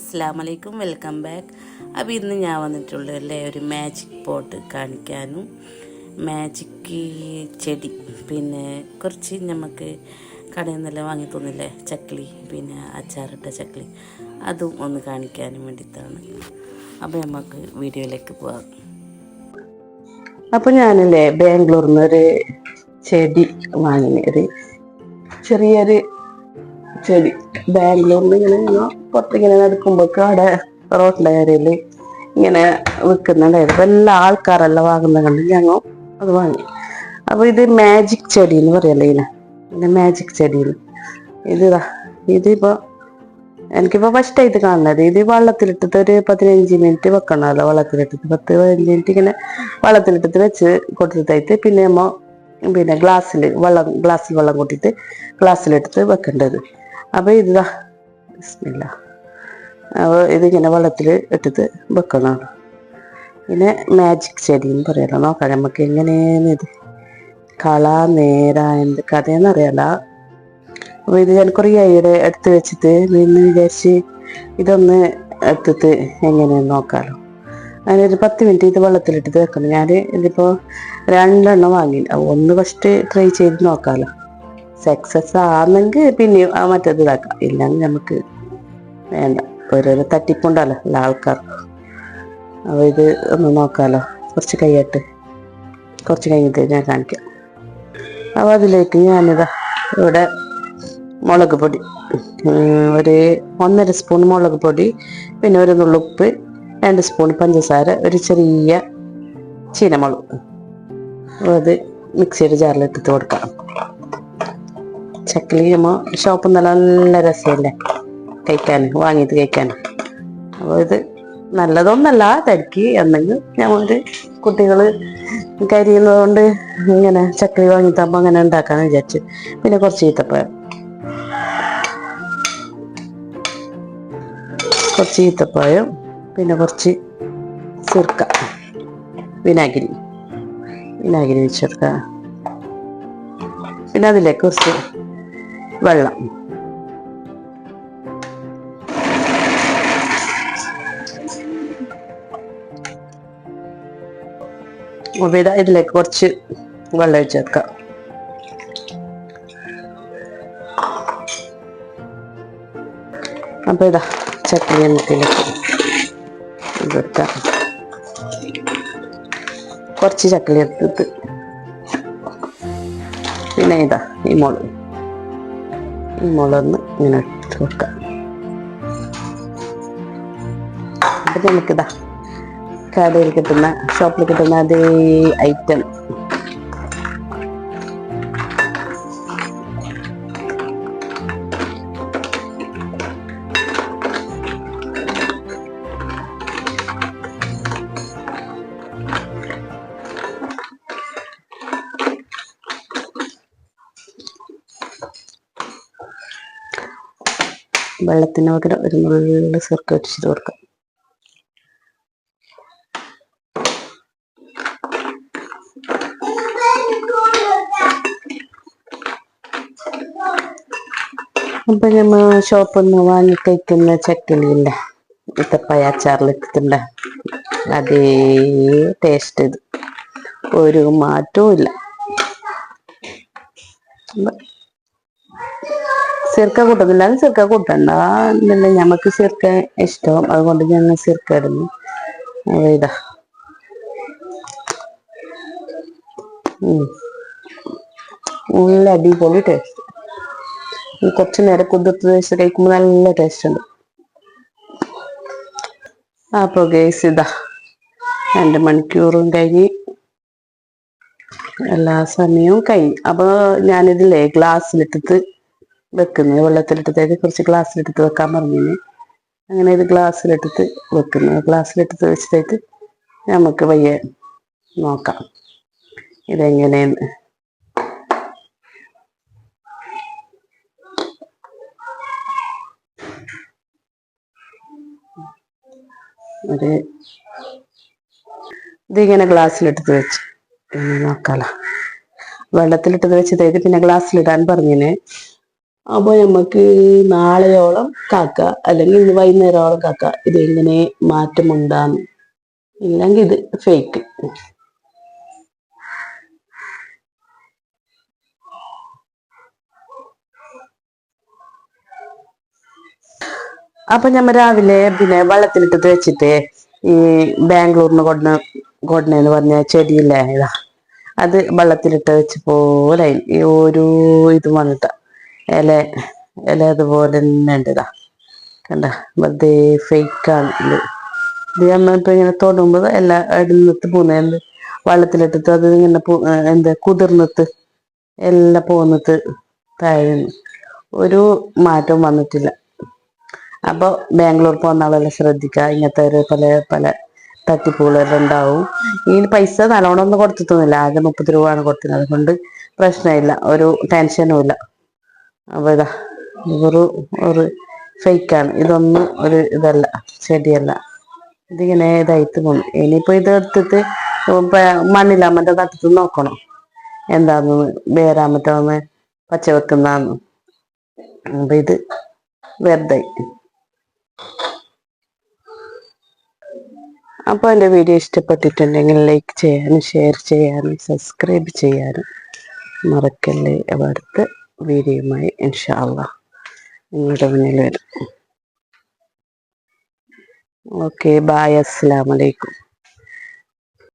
അസ്സലാമലൈക്കും, welcome back. അപ്പോൾ ഇന്ന് ഞാൻ വന്നിട്ടുള്ളതല്ലേ ഒരു മാജിക് പോട്ട് കാണിക്കാനും മാജിക് ചെടി പിന്നെ കുറച്ച് നമുക്ക് കടയിൽ നിന്നെല്ലാം വാങ്ങി തോന്നില്ലേ ചക്ലി, പിന്നെ അച്ചാറിട്ട ചക്ലി, അതും ഒന്ന് കാണിക്കാനും വേണ്ടിയിട്ടാണ്. അപ്പോൾ നമുക്ക് വീഡിയോയിലേക്ക് പോകാം. അപ്പോൾ ഞാനല്ലേ ബാംഗ്ലൂരിൽ നിന്നൊരു ചെടി വാങ്ങി, ഒരു ചെറിയൊരു ചെടി ബാംഗ്ലൂരിൽ ഇങ്ങനെ പുറത്തിങ്ങനെ നടക്കുമ്പോഴേക്കും അവിടെ റോട്ടിൻ്റെ കരയിൽ ഇങ്ങനെ വിൽക്കുന്നുണ്ടായിരുന്നു. അപ്പോൾ എല്ലാ ആൾക്കാരെല്ലാം വാങ്ങുന്ന കണ്ട് ഞങ്ങൾ അത് വാങ്ങി. അപ്പോൾ ഇത് മാജിക് ചെടി എന്ന് പറയല്ലേ, ഇതിനെ മാജിക് ചെടിയിൽ ഇതിപ്പോൾ എനിക്കിപ്പോൾ ഫസ്റ്റായിട്ട് കാണുന്നത്. ഇത് വെള്ളത്തിലിട്ടിട്ട് ഒരു 15 മിനിറ്റ് വെക്കണമല്ലോ. വെള്ളത്തിലിട്ടിട്ട് 10-15 മിനിറ്റ് ഇങ്ങനെ വെള്ളത്തിലിട്ടിട്ട് വെച്ച് കൊടുത്തിട്ടായിട്ട് പിന്നെ പിന്നെ ഗ്ലാസ്സിൽ വെള്ളം കൂട്ടിയിട്ട് ഗ്ലാസ്സിലിട്ടിട്ട് വെക്കേണ്ടത്. അപ്പോൾ ബിസ്മില്ല. അപ്പോൾ ഇതിങ്ങനെ വെള്ളത്തിൽ ഇട്ടിട്ട് വെക്കണം. പിന്നെ മാജിക് ചെടി എന്ന് പറയാലോ. നോക്കാം നമുക്ക് എങ്ങനെയാണ് ഇത് നേരാ എന്ത് കഥയെന്നറിയാല. അപ്പോൾ ഇത് ഞാൻ കുറേ ഇവിടെ എടുത്ത് വെച്ചിട്ട് നിന്ന് വിചാരിച്ച് ഇതൊന്ന് എടുത്തിട്ട് എങ്ങനെയാന്ന് നോക്കാമല്ലോ. അതിനൊരു 10 മിനിറ്റ് ഇത് വെള്ളത്തിലിട്ടിട്ട് വെക്കണം. ഞാൻ ഇതിപ്പോൾ 2 എണ്ണം വാങ്ങി. ഒന്ന് ഫസ്റ്റ് ട്രൈ ചെയ്ത് നോക്കാമല്ലോ. സക്സസ് ആണെങ്കിൽ പിന്നെ മറ്റേത് ഇതാക്കാം, ഇല്ലെങ്കിൽ നമുക്ക് വേണ്ട. ഓരോരോ തട്ടിപ്പുണ്ടല്ലോ എല്ലാ ആൾക്കാർക്കും. അപ്പോൾ ഇത് ഒന്ന് നോക്കാമല്ലോ. കുറച്ച് കഴിഞ്ഞിട്ട് ഞാൻ കാണിക്കാം. അപ്പോൾ അതിലേക്ക് ഞാനിതാ ഇവിടെ മുളക് പൊടി, ഒരു 1.5 സ്പൂൺ മുളക് പൊടി, പിന്നെ ഒരു നുള്ളുപ്പ്, 2 സ്പൂൺ പഞ്ചസാര, ഒരു ചെറിയ ചീനമുളക്, അത് മിക്സിയുടെ ജാറിലിട്ടിട്ട് കൊടുക്കാം. ചക്ലി ഷോപ്പിൽ നിന്ന് നല്ല രസമല്ലേ വാങ്ങിയിട്ട് കഴിക്കാൻ. അപ്പോൾ ഇത് നല്ലതൊന്നല്ല, തരിക്ക് എന്തെങ്കിലും ഞമ്മള് കുട്ടികൾ കരിയുന്നത് കൊണ്ട് ഇങ്ങനെ ചക്ലി വാങ്ങിത്താകുമ്പോൾ അങ്ങനെ ഉണ്ടാക്കാന്ന് വിചാരിച്ചു. പിന്നെ കുറച്ച് ഈത്തപ്പഴം, പിന്നെ കുറച്ച് സിർക്ക, വിനാഗിരി വെച്ചെടുക്കുക. പിന്നെ അതിലേക്ക് കുറച്ച് വെള്ളം, ഇതിലേക്ക് കുറച്ച് വെള്ളം ഒഴിച്ചേക്കാം. അപ്പോൾ ചക്ലി എണ്ണത്തിലേക്ക് ഇതെടുക്കാം. കുറച്ച് ചക്ലി എടുത്തിട്ട് പിന്നെ ഈ മുളൊന്ന് ഇങ്ങനെ ഇട്ട് വെക്കാം. അപ്പം നമുക്കിതാ കടയിൽ കിട്ടുന്ന ഷോപ്പിൽ കിട്ടുന്ന അതേ ഐറ്റം വെള്ളത്തിന് പകരം ഒരു നുള്ളു സിർക്ക വെച്ചിട്ട് കൊടുക്കാം. അപ്പൊ നമ്മൾ ഷോപ്പിൽ നിന്ന് വാങ്ങി കഴിക്കുന്ന ചക്ലിയില്ല, ഈത്തപ്പഴ അച്ചാറിലിട്ടിട്ടുണ്ട് അതേ ടേസ്റ്റ്. ഇത് ഒരു മാറ്റവും ഇല്ല. സിർക്ക കൂട്ടുന്നില്ല, സിർക്ക കൂട്ടണ്ട എന്നല്ല, ഞമ്മക്ക് സിർക്ക ഇഷ്ടം, അതുകൊണ്ട് ഞാൻ സിർക്ക ഇടുന്നു. നല്ല അടിപൊളി ടേസ്റ്റ്. കുറച്ചു നേരം കുതിർത്ത് വെച്ച് കഴിക്കുമ്പോൾ നല്ല ടേസ്റ്റ് ഉണ്ട്. അപ്പോൾ ഗൈസ് 2 മണിക്കൂറും കഴിഞ്ഞ് എല്ലാ സമയവും കഴിഞ്ഞു. അപ്പോൾ ഞാനിതില്ലേ ഗ്ലാസ്സിലിട്ടിട്ട് വെക്കുന്നത്, വെള്ളത്തിലിട്ടിട്ട് കുറച്ച് ഗ്ലാസ്സിലിട്ടിട്ട് വെക്കാൻ പറഞ്ഞിന്. അങ്ങനെ ഇത് ഗ്ലാസ്സിലിട്ടിട്ട് വെക്കുന്നത്. ഗ്ലാസ്സിലിട്ടിട്ട് വെച്ചിട്ട് നമുക്ക് പയ്യെ നോക്കാം ഇതെങ്ങനെയെന്ന്. ഇതിങ്ങനെ ഗ്ലാസ്സിലിട്ടിട്ട് വെച്ച് നോക്കാലോ. വെള്ളത്തിലിട്ടത് വെച്ചിട്ട് പിന്നെ ഗ്ലാസ്സിലിടാൻ പറഞ്ഞിന്. അപ്പൊ നമുക്ക് നാളെയോളം കാക്ക അല്ലെങ്കിൽ ഇന്ന് വൈകുന്നേരമോളം കാക്ക ഇത് എങ്ങനെ മാറ്റമുണ്ടാന്ന്. ഇല്ലെങ്കിൽ ഇത് ഫേക്ക്. അപ്പൊ ഞമ്മ രാവിലെ പിന്നെ വെള്ളത്തിലിട്ടിട്ട് വെച്ചിട്ട് ഈ ബാംഗ്ലൂരിന് കൊടുന്നെന്ന് പറഞ്ഞ ചെടിയില്ലേ ഇതാ, അത് വെള്ളത്തിലിട്ട് വെച്ച് പോലെ ഈ ഓരോ ഇത് വന്നിട്ട ഇല ഇല അതുപോലെ തന്നെ ഉണ്ട്. ഇതാ കണ്ട, വെറുതെ ഫേക്കാണ് ഇത്. ഇത് നമ്മളിപ്പോ ഇങ്ങനെ തൊടുമ്പോ എല്ലാം ഇടുന്നിട്ട് പോകുന്നത് വെള്ളത്തിലിട്ടിട്ട് അത് ഇങ്ങനെ എന്താ കുതിർന്നിട്ട് എല്ലാം പോന്നിട്ട് താഴെ ഒരു മാറ്റവും വന്നിട്ടില്ല. അപ്പൊ ബാംഗ്ലൂർ പോകുന്ന ആളെല്ലാം ശ്രദ്ധിക്കുക, ഇങ്ങനത്തെ ഒരു പല പല തട്ടിപ്പുകളെല്ലാം ഉണ്ടാവും. ഈ പൈസ നല്ലോണം ഒന്നും കൊടുത്തിട്ടൊന്നുമില്ല, ആകെ 30 രൂപയാണ് കൊടുത്തത്. അതുകൊണ്ട് പ്രശ്നമില്ല, ഒരു ടെൻഷനും ഇല്ല. അപ്പൊ ഇതാ ഒരു ഫേക്കാണ്, ഇതൊന്നും ഒരു ഇതല്ല, ചെടിയല്ല. ഇതിങ്ങനെ ഇതായിട്ട് പോന്നു. ഇനിയിപ്പോ ഇത് എടുത്തിട്ട് മണ്ണിലാമറ്റ നട്ടിട്ട് നോക്കണം എന്താന്ന്, വേരാമറ്റാന്ന് പച്ച വെക്കുന്നാന്ന്. അപ്പൊ ഇത് വെറുതെ. അപ്പോൾ എൻ്റെ വീഡിയോ ഇഷ്ടപ്പെട്ടിട്ടുണ്ടെങ്കിൽ ലൈക്ക് ചെയ്യാനും ഷെയർ ചെയ്യാനും സബ്സ്ക്രൈബ് ചെയ്യാനും മറക്കല്ലേ. അടുത്ത വീഡിയോയുമായി ഇൻഷാ അല്ലാഹ് നിങ്ങളുടെ മുന്നിൽ വരും. ഓക്കെ, ബായ്, അസ്സലാമു അലൈക്കും.